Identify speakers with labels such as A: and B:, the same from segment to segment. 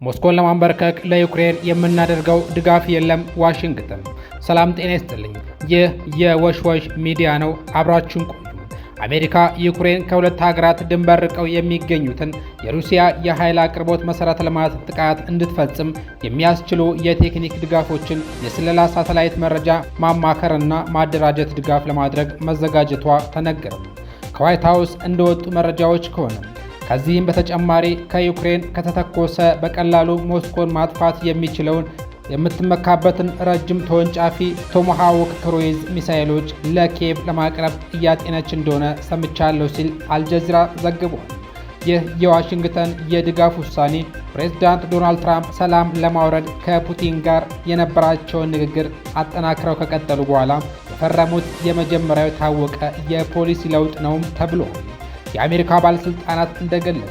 A: ሞስኮን ለማንበርከክ ለዩክሬን የምናደርገው ድጋፍ የለም። ዋሽንግተን። ሰላም ጤና ይስጥልኝ። ይህ የወሽወሽ ሚዲያ ነው። አብራችሁን ቆዩ። አሜሪካ ዩክሬን ከሁለት ሀገራት ድንበር ርቀው የሚገኙትን የሩሲያ የኃይል አቅርቦት መሠረተ ልማት ጥቃት እንድትፈጽም የሚያስችሉ የቴክኒክ ድጋፎችን፣ የስለላ ሳተላይት መረጃ ማማከርና ማደራጀት ድጋፍ ለማድረግ መዘጋጀቷ ተነገረ። ከዋይት ሃውስ እንደወጡ መረጃዎች ከሆነ ከዚህም በተጨማሪ ከዩክሬን ከተተኮሰ በቀላሉ ሞስኮን ማጥፋት የሚችለውን የምትመካበትን ረጅም ተወንጫፊ ቶማሃውክ ክሩይዝ ሚሳኤሎች ለኪየቭ ለማቅረብ እያጤነች እንደሆነ ሰምቻለሁ ሲል አልጀዚራ ዘግቧል። ይህ የዋሽንግተን የድጋፍ ውሳኔ ፕሬዝዳንት ዶናልድ ትራምፕ ሰላም ለማውረድ ከፑቲን ጋር የነበራቸውን ንግግር አጠናክረው ከቀጠሉ በኋላ የፈረሙት የመጀመሪያው የታወቀ የፖሊሲ ለውጥ ነውም ተብሏል። የአሜሪካ ባለስልጣናት እንደገለጹ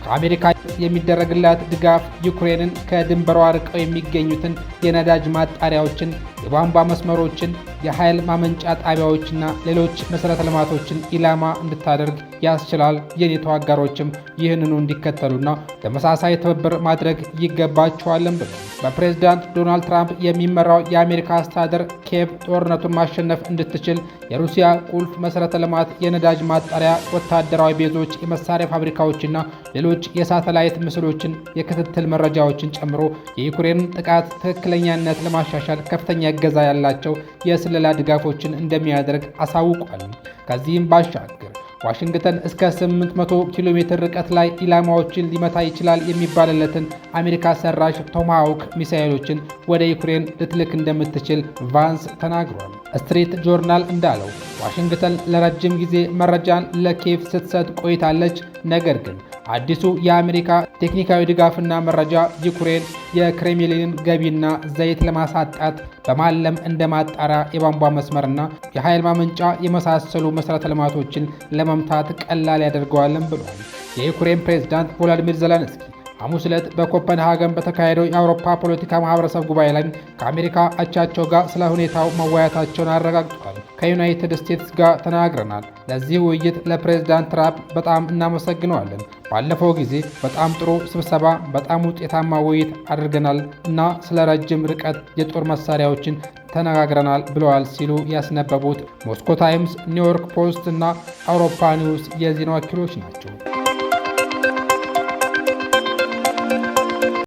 A: ከአሜሪካ የሚደረግላት ድጋፍ ዩክሬንን ከድንበሯ ርቀው የሚገኙትን የነዳጅ ማጣሪያዎችን፣ የቧንቧ መስመሮችን፣ የኃይል ማመንጫ ጣቢያዎችና ሌሎች መሠረተ ልማቶችን ኢላማ እንድታደርግ ያስችላል። የኔቶ አጋሮችም ይህንኑ እንዲከተሉና ተመሳሳይ ትብብር ማድረግ ይገባቸዋልም ብለው በፕሬዝዳንት ዶናልድ ትራምፕ የሚመራው የአሜሪካ አስተዳደር ኪየቭ ጦርነቱን ማሸነፍ እንድትችል የሩሲያ ቁልፍ መሠረተ ልማት፣ የነዳጅ ማጣሪያ፣ ወታደራዊ ቤዞች፣ የመሳሪያ ፋብሪካዎችና ሌሎች የሳተላይት ምስሎችን፣ የክትትል መረጃዎችን ጨምሮ የዩክሬንን ጥቃት ትክክለኛነት ለማሻሻል ከፍተኛ እገዛ ያላቸው የስለላ ድጋፎችን እንደሚያደርግ አሳውቋል። ከዚህም ባሻገር ዋሽንግተን እስከ 800 ኪሎ ሜትር ርቀት ላይ ኢላማዎችን ሊመታ ይችላል የሚባልለትን አሜሪካ ሰራሽ ቶማሃውክ ሚሳኤሎችን ወደ ዩክሬን ልትልክ እንደምትችል ቫንስ ተናግሯል። ስትሪት ጆርናል እንዳለው ዋሽንግተን ለረጅም ጊዜ መረጃን ለኪየቭ ስትሰጥ ቆይታለች። ነገር ግን አዲሱ የአሜሪካ ቴክኒካዊ ድጋፍና መረጃ ዩክሬን የክሬምሊንን ገቢና ዘይት ለማሳጣት በማለም እንደ ማጣሪያ፣ የቧንቧ መስመርና የኃይል ማመንጫ የመሳሰሉ መሠረተ ልማቶችን ለመምታት ቀላል ያደርገዋልን ብሏል። የዩክሬን ፕሬዝዳንት ቮሎዲሚር ዜሌንስኪ ሐሙስ ዕለት በኮፐንሃገን በተካሄደው የአውሮፓ ፖለቲካ ማህበረሰብ ጉባኤ ላይ ከአሜሪካ አቻቸው ጋር ስለ ሁኔታው መወያየታቸውን አረጋግጠዋል። ከዩናይትድ ስቴትስ ጋር ተናግረናል። ለዚህ ውይይት ለፕሬዝዳንት ትራምፕ በጣም እናመሰግነዋለን። ባለፈው ጊዜ በጣም ጥሩ ስብሰባ፣ በጣም ውጤታማ ውይይት አድርገናል እና ስለ ረጅም ርቀት የጦር መሳሪያዎችን ተነጋግረናል ብለዋል ሲሉ ያስነበቡት ሞስኮ ታይምስ፣ ኒውዮርክ ፖስት እና አውሮፓ ኒውስ የዜና ወኪሎች ናቸው።